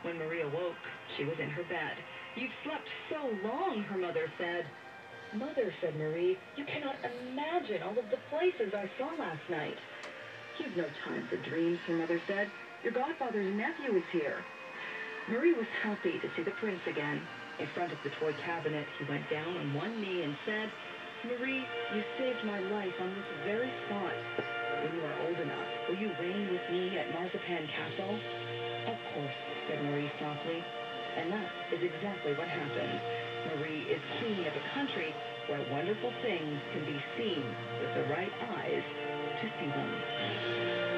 When Marie awoke, she was in her bed. "You've slept so long," her mother said. "Mother," said Marie, "you cannot imagine all of the places I saw last night." "You've no time for dreams," her mother said. "Your godfather's nephew is here." Marie was happy to see the prince again. In front of the toy cabinet, he went down on one knee and said, "Marie, you saved my life on this very spot. When you are old enough, will you reign with me at Marzipan Castle?" "Of course," said Marie softly. And that is exactly what happened. Marie is queen of a country where wonderful things can be seen with the right eyes to see them.